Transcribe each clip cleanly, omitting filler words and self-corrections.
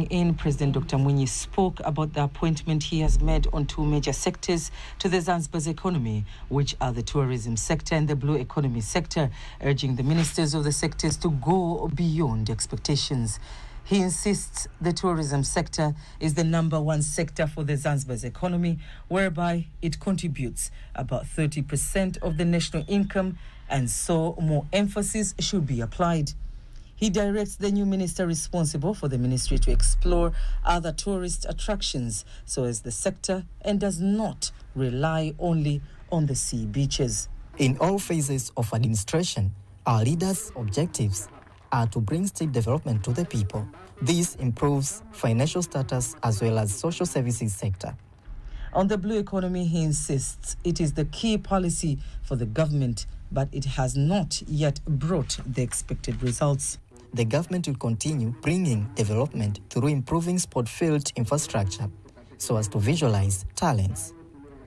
Swearing in, President Dr. Mwinyi spoke about the appointment he has made on two major sectors to the Zanzibar's economy, which are the tourism sector and the blue economy sector, urging the ministers of the sectors to go beyond expectations. He insists the tourism sector is the #1 sector for the Zanzibar's economy, whereby it contributes about 30% of the national income, and so more emphasis should be applied. He directs the new minister responsible for the ministry to explore other tourist attractions so as the sector and does not rely only on the sea beaches. In all phases of administration, our leaders' objectives are to bring state development to the people. This improves financial status as well as social services sector. On the blue economy, he insists it is the key policy for the government, but it has not yet brought the expected results. The government will continue bringing development through improving sport field infrastructure so as to visualize talents,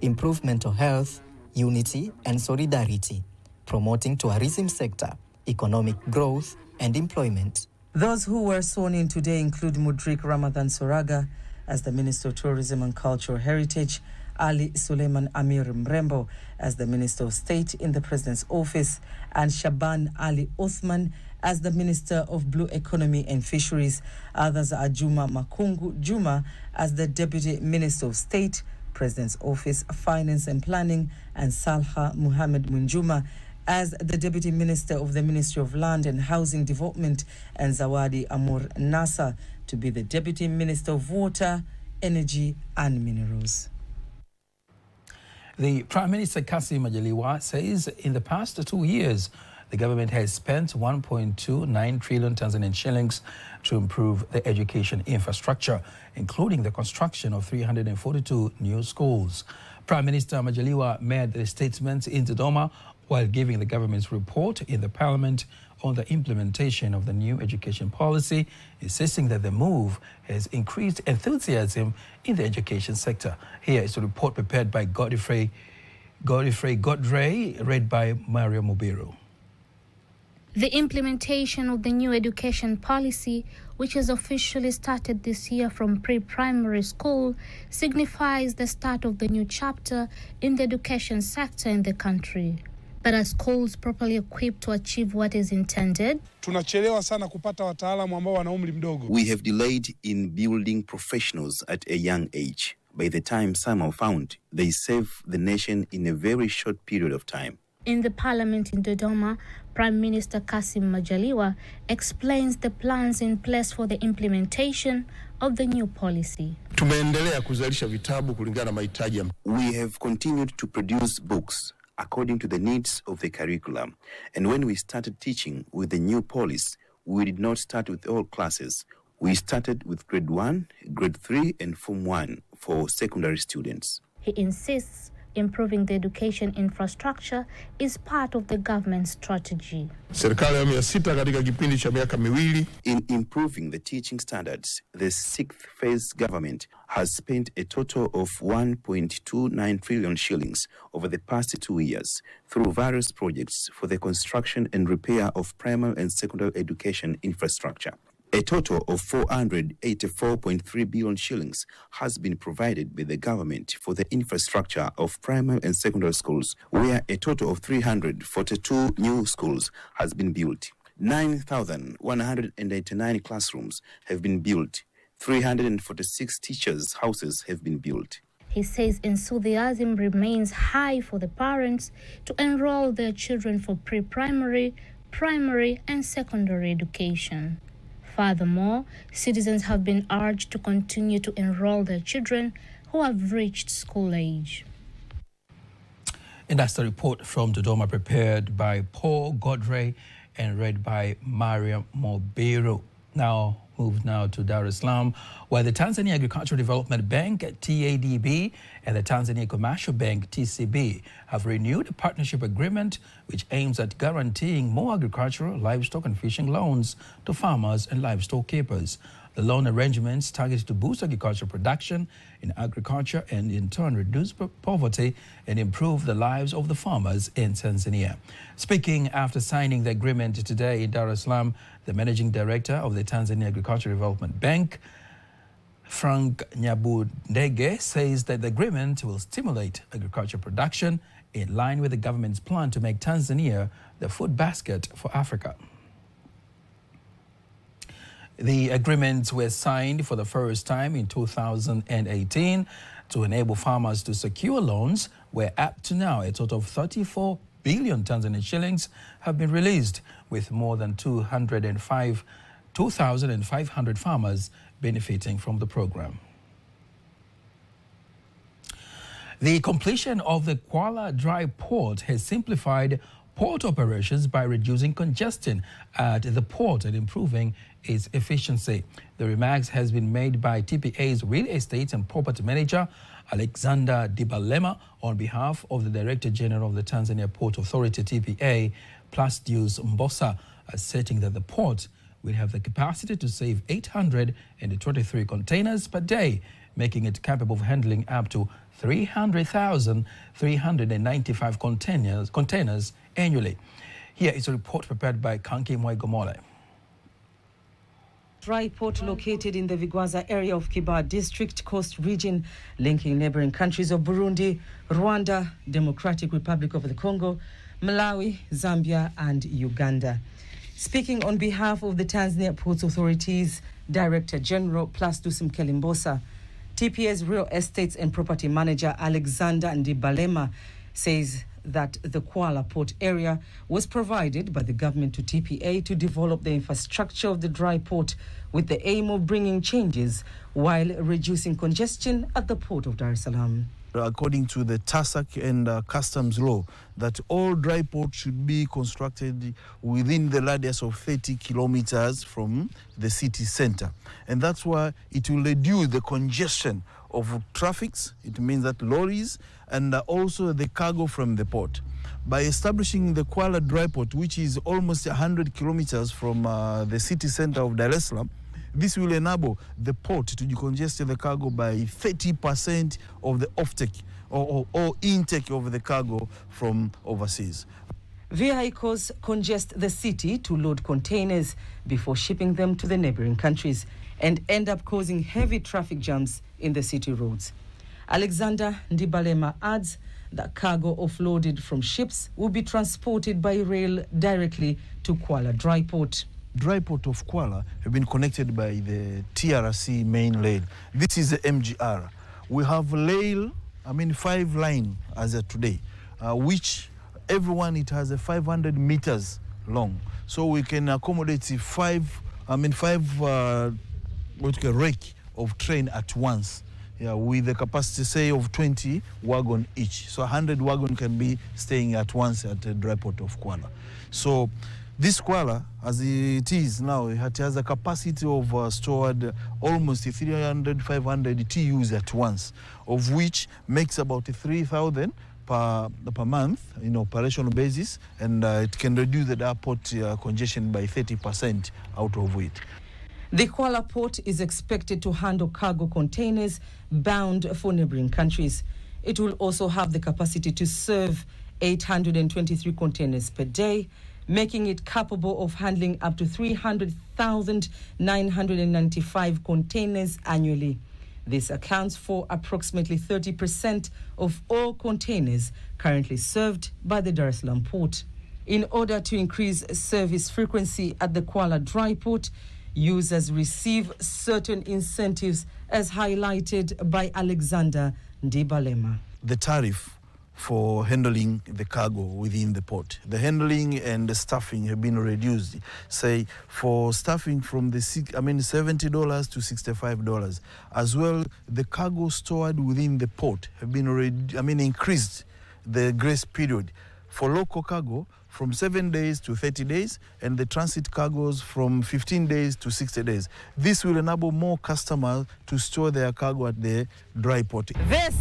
improve mental health, unity and solidarity, promoting tourism sector, economic growth and employment. Those who were sworn in today include Mudrik Ramadan Soraga as the Minister of Tourism and Cultural Heritage, Ali Suleiman Amir Mrembo as the Minister of State in the President's Office, and Shaban Ali Othman as the Minister of Blue Economy and Fisheries. Others are Juma Makungu Juma as the Deputy Minister of State, President's Office, Finance and Planning, and Salha Muhammad Munjuma as the Deputy Minister of the Ministry of Land and Housing Development, and Zawadi Amur Nasa to be the Deputy Minister of Water, Energy and Minerals. The Prime Minister Kassim Majaliwa says in the past 2 years, the government has spent 1.29 trillion Tanzanian shillings to improve the education infrastructure, including the construction of 342 new schools. Prime Minister Majaliwa made the statements in Dodoma while giving the government's report in the parliament on the implementation of the new education policy, insisting that the move has increased enthusiasm in the education sector. Here is a report prepared by Godfrey Godre, read by Mario Mubiru. The implementation of the new education policy, which has officially started this year from pre-primary school, signifies the start of the new chapter in the education sector in the country. But are schools properly equipped to achieve what is intended? Tunachelewa sana kupata wataalamu ambao wana umri mdogo. We have delayed in building professionals at a young age. By the time some are found, they serve the nation in a very short period of time. In the parliament in Dodoma, Prime Minister Kassim Majaliwa explains the plans in place for the implementation of the new policy. Tumeendelea kuzalisha vitabu kulingana na mahitaji. We have continued to produce books according to the needs of the curriculum. And when we started teaching with the new policy, we did not start with all classes. We started with grade 1, grade 3, and Form 1 for secondary students. He insists improving the education infrastructure is part of the government's strategy. Serikali ya 6 katika kipindi cha miaka miwili. In improving the teaching standards, the 6th phase government has spent a total of 1.29 trillion shillings over the past 2 years through various projects for the construction and repair of primary and secondary education infrastructure. A total of 484.3 billion shillings has been provided by the government for the infrastructure of primary and secondary schools, where a total of 342 new schools has been built. 9,189 classrooms have been built. 346 teachers' houses have been built. He says enthusiasm remains high for the parents to enroll their children for pre-primary, primary, and secondary education. Furthermore, citizens have been urged to continue to enroll their children who have reached school age. And that's the report from Dodoma prepared by Paul Godre and read by Maria Mobiru. Now, move now to Dar es Salaam, where the Tanzania Agricultural Development Bank, TADB, and the Tanzania Commercial Bank, TCB, have renewed a partnership agreement which aims at guaranteeing more agricultural, livestock and fishing loans to farmers and livestock keepers. The loan arrangements target to boost agricultural production in agriculture and in turn reduce poverty and improve the lives of the farmers in Tanzania. Speaking after signing the agreement today in Dar es Salaam, the managing director of the Tanzania Agricultural Development Bank, Frank Nyabundege says that the agreement will stimulate agricultural production in line with the government's plan to make Tanzania the food basket for Africa. The agreements were signed for the first time in 2018 to enable farmers to secure loans, where up to now a total of 34 billion Tanzanian shillings have been released, with more than 2,500 farmers benefiting from the program. The completion of the Kwala Dry Port has simplified port operations by reducing congestion at the port and improving its efficiency. The remarks has been made by TPA's Real Estate and Property Manager, Alexander Dibalema, on behalf of the Director General of the Tanzania Port Authority, TPA, Plastius Mbosa, asserting that the port will have the capacity to save 823 containers per day, making it capable of handling up to 300,395 containers annually. Here is a report prepared by Kanki Mwaigomole. Dry port located in the Vigwaza area of Kiba District Coast region, linking neighboring countries of Burundi, Rwanda, Democratic Republic of the Congo, Malawi, Zambia and Uganda. Speaking on behalf of the Tanzania Ports Authority's Director General Plastus Mkelimbosa, TPA's Real Estates and Property Manager Alexander Ndibalema says that the Kwala port area was provided by the government to TPA to develop the infrastructure of the dry port with the aim of bringing changes while reducing congestion at the port of Dar es Salaam. According to the TASAC and customs law, that all dry ports should be constructed within the radius of 30 kilometers from the city center. And that's why it will reduce the congestion of traffics. It means that lorries and also the cargo from the port. By establishing the Kwala dry port, which is almost 100 kilometers from the city center of Dar es Salaam, this will enable the port to decongest the cargo by 30% of the offtake or intake of the cargo from overseas. Vehicles congest the city to load containers before shipping them to the neighboring countries and end up causing heavy traffic jams in the city roads. Alexander Ndibalema adds that cargo offloaded from ships will be transported by rail directly to Kwala Dry Port. Dry port of Kwala have been connected by the TRC main rail. This is the MGR. We have rail, 5 line as of today, which everyone, it has a 500 meters long. So we can accommodate five rake of train at once. Yeah, with the capacity, say, of 20 wagon each. So 100 wagon can be staying at once at the dry port of Kwala. So this Kwala, as it is now, it has a capacity of stored almost 300-500 TUs at once, of which makes about 3,000 per month in operational basis, and it can reduce the airport congestion by 30% out of it. The Kwala port is expected to handle cargo containers bound for neighboring countries. It will also have the capacity to serve 823 containers per day, making it capable of handling up to 300,995 containers annually. This accounts for approximately 30% of all containers currently served by the Dar es Salaam port. In order to increase service frequency at the Kwala Dry Port, users receive certain incentives as highlighted by Alexander Ndibalema. The tariff for handling the cargo within the port. The handling and the staffing have been reduced. Say for staffing from the $70 to $65. As well, the cargo stored within the port have been increased the grace period for local cargo from 7 days to 30 days, and the transit cargoes from 15 days to 60 days. This will enable more customers to store their cargo at the dry port. This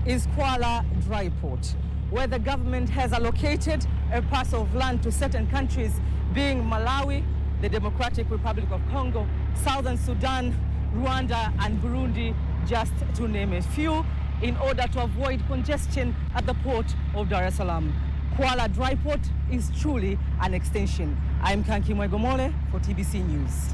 is Kwala Dry Port, where the government has allocated a parcel of land to certain countries, being Malawi, the Democratic Republic of Congo, Southern Sudan, Rwanda and Burundi, just to name a few, in order to avoid congestion at the port of Dar es Salaam. Kwala Dry Port is truly an extension. I'm Kanki Mwaigomole for TBC News.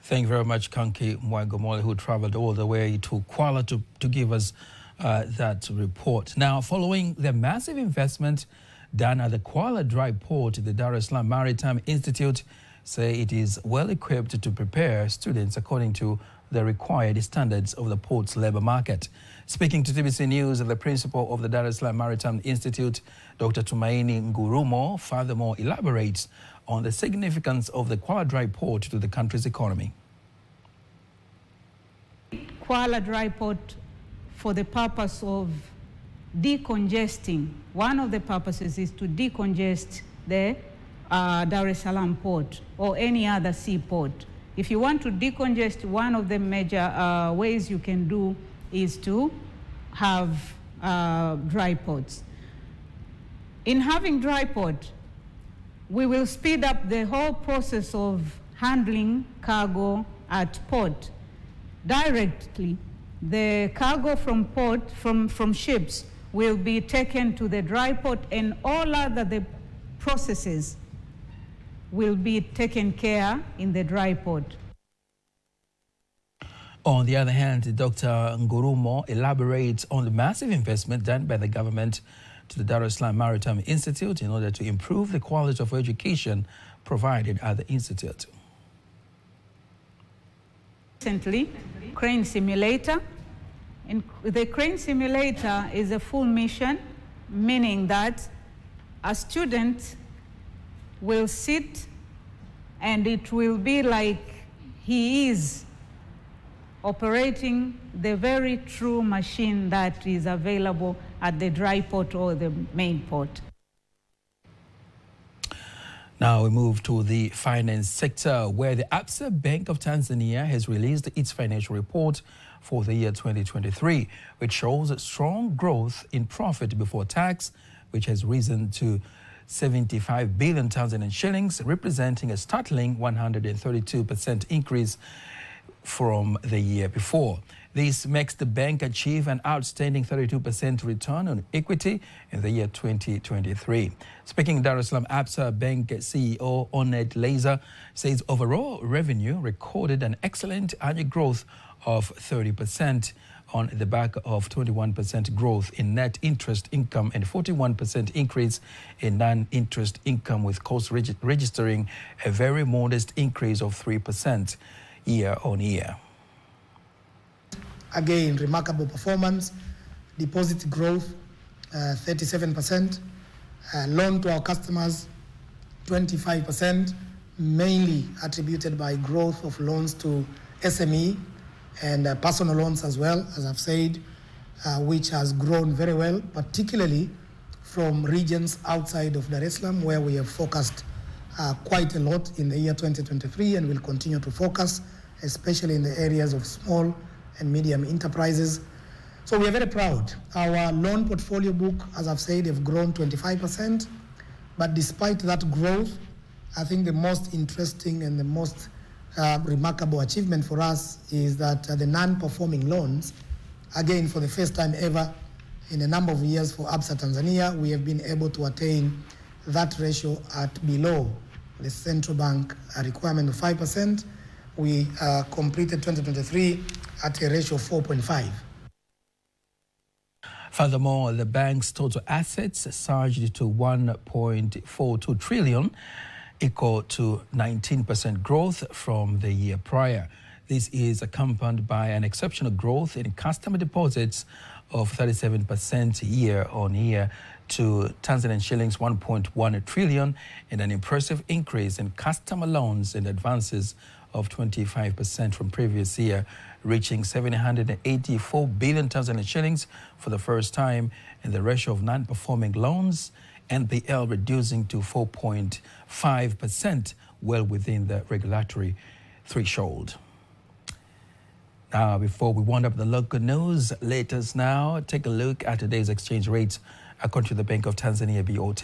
Thank you very much, Kanki Mwagomole, who traveled all the way to Kuala to give us that report. Now, following the massive investment done at the Kuala Dry Port, the Dar es Salaam Maritime Institute say it is well equipped to prepare students according to the required standards of the port's labour market. Speaking to TBC News, the principal of the Dar es Salaam Maritime Institute, Dr. Tumaini Ngurumo, furthermore elaborates on the significance of the Kuala Dry Port to the country's economy. Kuala Dry Port for the purpose of decongesting. One of the purposes is to decongest the Dar es Salaam port or any other seaport. If you want to decongest, one of the major ways you can do is to have dry ports. In having dry port, we will speed up the whole process of handling cargo at port. Directly, the cargo from port, from ships, will be taken to the dry port, and all other processes will be taken care in the dry port. On the other hand, Dr. Ngurumo elaborates on the massive investment done by the government to the Dar es Salaam Maritime Institute in order to improve the quality of education provided at the institute. Recently, crane simulator. And the crane simulator is a full mission, meaning that a student will sit and it will be like he is operating the very true machine that is available at the dry port or the main port. Now we move to the finance sector, where the Absa Bank of Tanzania has released its financial report for the year 2023, which shows a strong growth in profit before tax, which has risen to 75 billion Tanzanian shillings, representing a startling 132% increase from the year before. This makes the bank achieve an outstanding 32% return on equity in the year 2023. Speaking Dar es Salaam Absa Bank CEO Onet Laser says overall revenue recorded an excellent annual growth of 30% on the back of 21% growth in net interest income and 41% increase in non-interest income, with costs registering a very modest increase of 3% year on year. Again, remarkable performance, deposit growth, 37%, loan to our customers, 25%, mainly attributed by growth of loans to SME and personal loans as well, as I've said, which has grown very well, particularly from regions outside of Dar es Salaam, where we have focused quite a lot in the year 2023 and will continue to focus, especially in the areas of small and medium enterprises. So we are very proud. Our loan portfolio book, as I've said, have grown 25%. But despite that growth, I think the most interesting and the most remarkable achievement for us is that the non-performing loans, again, for the first time ever in a number of years for Absa Tanzania, we have been able to attain that ratio at below the central bank requirement of 5%. We completed 2023 at a ratio of 4.5. Furthermore, the bank's total assets surged to 1.42 trillion, equal to 19% growth from the year prior. This is accompanied by an exceptional growth in customer deposits of 37% year on year to Tanzanian shillings 1.1 trillion, and an impressive increase in customer loans and advances of 25% from previous year, reaching 784 billion Tanzanian shillings for the first time, and the ratio of non-performing loans, NPL, reducing to 4.5%, well within the regulatory threshold. Now, before we wind up the local news, let us now take a look at today's exchange rates according to the Bank of Tanzania, BOT.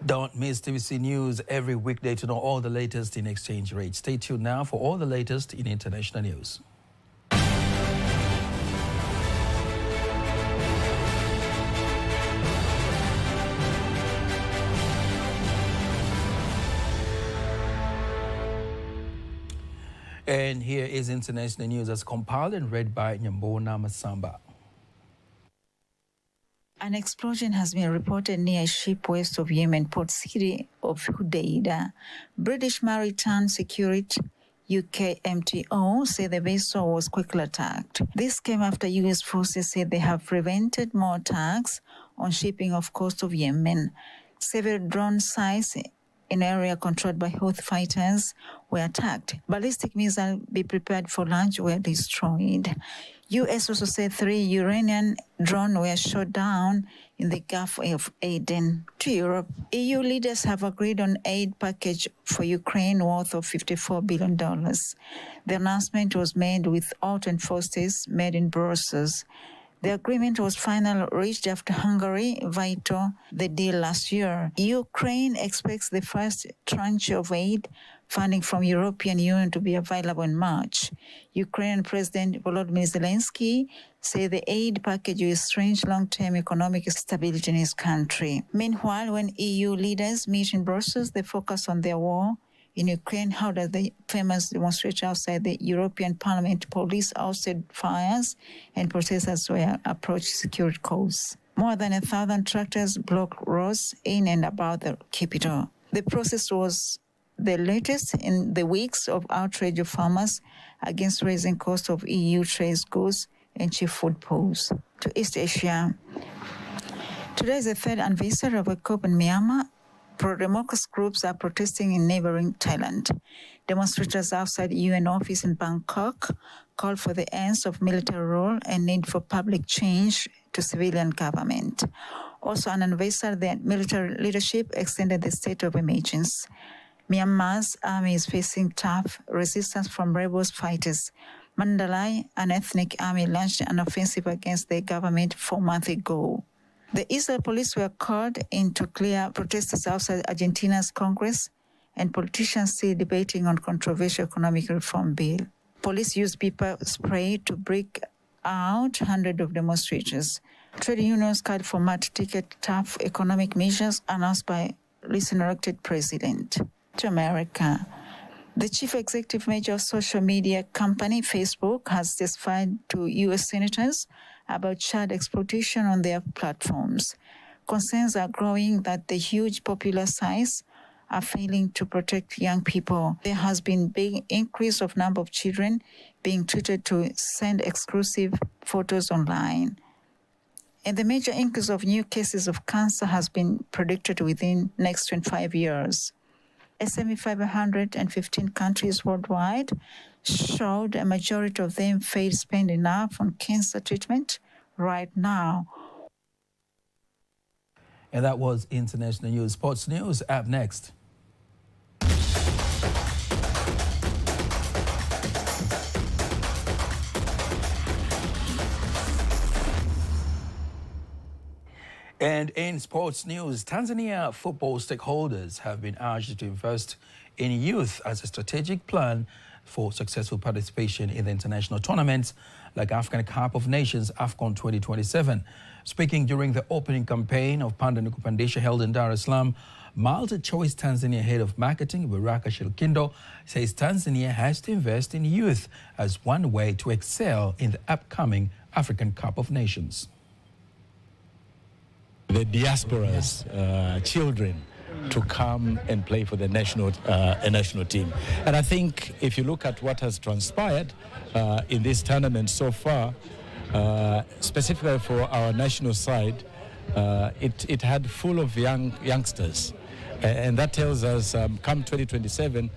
Don't miss TBC News every weekday to know all the latest in exchange rates. Stay tuned now for all the latest in international news. And here is international news as compiled and read by Nyambona Masamba. An explosion has been reported near a ship west of Yemen port city of Hudaida. British Maritime Security UK MTO said the vessel was quickly attacked. This came after US forces said they have prevented more attacks on shipping off coast of Yemen. Several drone sites in area controlled by Houthi fighters were attacked. Ballistic missiles be prepared for launch were destroyed. U.S. also said 3 Iranian drones were shot down in the Gulf of Aden. To Europe, EU leaders have agreed on aid package for Ukraine worth of $54 billion. The announcement was made with all 24 states made in Brussels. The agreement was finally reached after Hungary vetoed the deal last year. Ukraine expects the first tranche of aid funding from European Union to be available in March. Ukrainian President Volodymyr Zelensky said the aid package will strengthen long-term economic stability in his country. Meanwhile, when EU leaders meet in Brussels, they focus on their war in Ukraine. How does the famous demonstration outside the European Parliament, police ousted fires, and protesters were approached security codes. More than 1,000 tractors blocked roads in and about the capital. The process was the latest in the weeks of outrage of farmers against raising cost of EU trade goods and cheap food pools. To East Asia. Today is the third anniversary of a coup in Myanmar. Pro-democracy groups are protesting in neighboring Thailand. Demonstrators outside UN office in Bangkok called for the end of military rule and need for public change to civilian government. Also, an anniversary, the military leadership extended the state of emergency. Myanmar's army is facing tough resistance from rebel fighters. Mandalay, an ethnic army, launched an offensive against the government 4 months ago. The Israel police were called in to clear protesters outside Argentina's Congress and politicians still debating on controversial economic reform bill. Police used pepper spray to break out hundreds of demonstrators. Trade unions called for much ticket tough economic measures announced by recently elected president. To America. The chief executive manager of social media company Facebook has testified to U.S. senators about child exploitation on their platforms. Concerns are growing that the huge popular sites are failing to protect young people. There has been big increase of number of children being treated to send exclusive photos online. And the major increase of new cases of cancer has been predicted within next 25 years. S&P 515 countries worldwide showed a majority of them fail to spend enough on cancer treatment right now. And that was international news. Sports news up next. And in sports news, Tanzania football stakeholders have been urged to invest in youth as a strategic plan for successful participation in the international tournaments like African Cup of Nations, AFCON 2027. Speaking during the opening campaign of Panda Nikupandisha held in Dar es Salaam, Multi-Choice Tanzania Head of Marketing, Baraka Shilkindo, says Tanzania has to invest in youth as one way to excel in the upcoming African Cup of Nations. The diaspora's children to come and play for the national team. And I think if you look at what has transpired in this tournament so far, specifically for our national side, it had full of youngsters. And that tells us come 2027,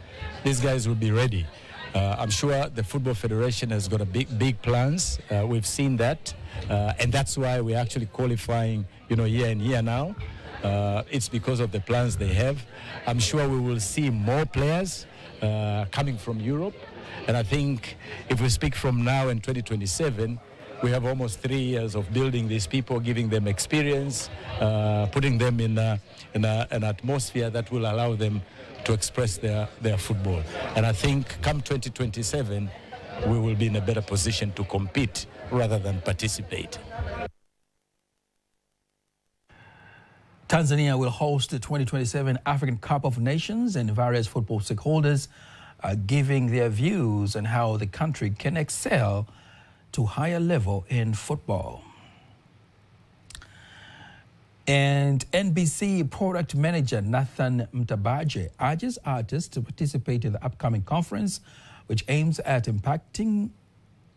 these guys will be ready. I'm sure the Football Federation has got a big plans. We've seen that. And that's why we're actually qualifying, year and year now. It's because of the plans they have. I'm sure we will see more players coming from Europe. And I think if we speak from now and 2027, We have almost 3 years of building these people, giving them experience, putting them in an atmosphere that will allow them to express their football. And I think come 2027, we will be in a better position to compete rather than participate. Tanzania will host the 2027 African Cup of Nations, and various football stakeholders are giving their views on how the country can excel to higher level in football. And NBC product manager Nathan Mtabaje urges artists to participate in the upcoming conference, which aims at impacting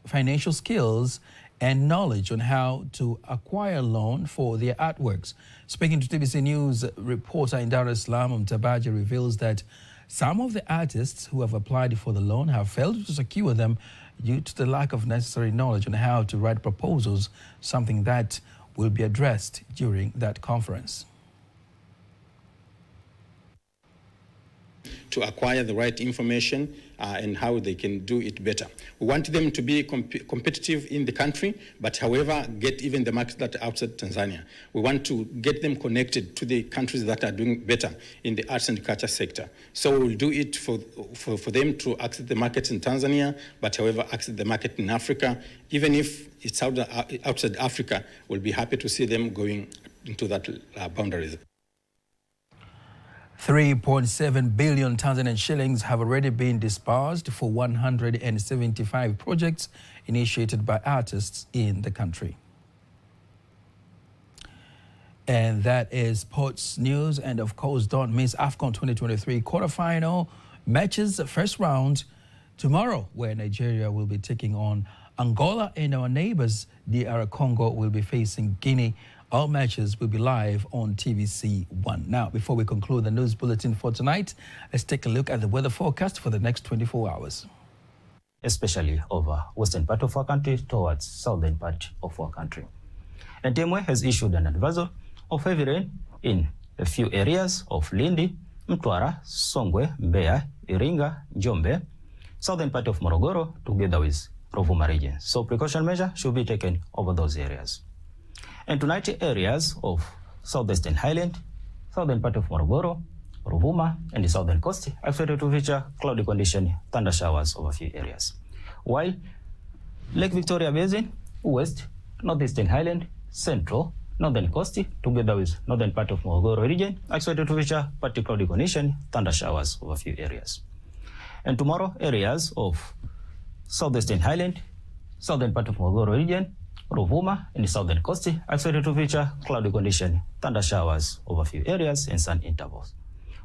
financial skills and knowledge on how to acquire loan for their artworks. Speaking to TBC News reporter in Dar es Salaam, Mtabaje reveals that some of the artists who have applied for the loan have failed to secure them due to the lack of necessary knowledge on how to write proposals, something that will be addressed during that conference. To acquire the right information and how they can do it better. We want them to be competitive in the country, but however, get even the markets that are outside Tanzania. We want to get them connected to the countries that are doing better in the arts and culture sector. So we will do it for them to access the markets in Tanzania, but however, access the market in Africa. Even if it's outside Africa, we'll be happy to see them going into that boundaries. 3.7 billion Tanzanian shillings have already been disbursed for 175 projects initiated by artists in the country. And that is sports news. And of course, don't miss AFCON 2023 quarterfinal matches, first round tomorrow, where Nigeria will be taking on Angola, and our neighbors, DR Congo, will be facing Guinea. All matches will be live on TBC1. Now, before we conclude the news bulletin for tonight, let's take a look at the weather forecast for the next 24 hours. Especially over western part of our country towards southern part of our country. And TMA has issued an advisory of heavy rain in a few areas of Lindi, Mtwara, Songwe, Mbeya, Iringa, Njombe, southern part of Morogoro, together with Rovuma region. So precaution measure should be taken over those areas. And tonight, areas of southeastern highland, southern part of Morogoro, Rovuma, and the southern coast are expected to feature cloudy condition, thunder showers over a few areas. While Lake Victoria Basin, west, northeastern highland, central, northern coast, together with northern part of Morogoro region, are expected to feature partly cloudy condition, thunder showers over a few areas. And tomorrow, areas of southeastern highland, southern part of Morogoro region, Rovuma and the southern coast are expected to feature cloudy condition, thunder showers over a few areas and sun intervals.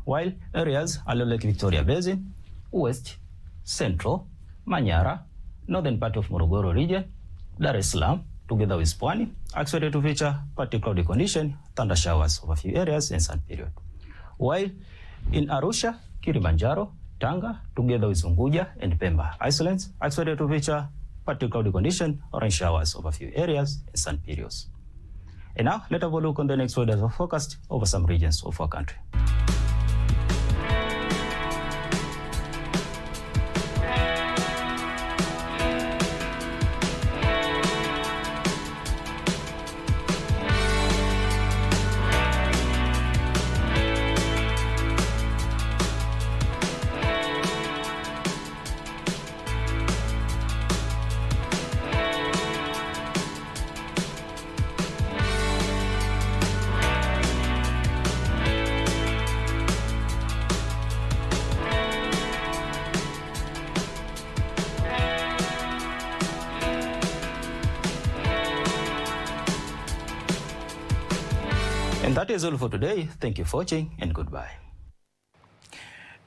While areas along Lake Victoria Basin, west, central, Manyara, northern part of Morogoro region, Dar es Salaam, together with Pwani, are expected to feature partly cloudy condition, thunder showers over a few areas and sun period. While in Arusha, Kilimanjaro, Tanga, together with Unguja and Pemba Islands, are expected to feature partly cloudy condition, rain showers over a few areas and sun periods. And now, let's have a look on the next weather forecast over some regions of our country. And that is all for today. Thank you for watching and goodbye.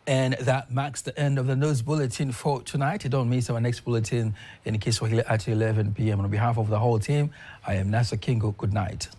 And that marks the end of the news bulletin for tonight. Don't miss our next bulletin in Kiswahili at 11 p.m. On behalf of the whole team, I am Nasa Kingo. Good night.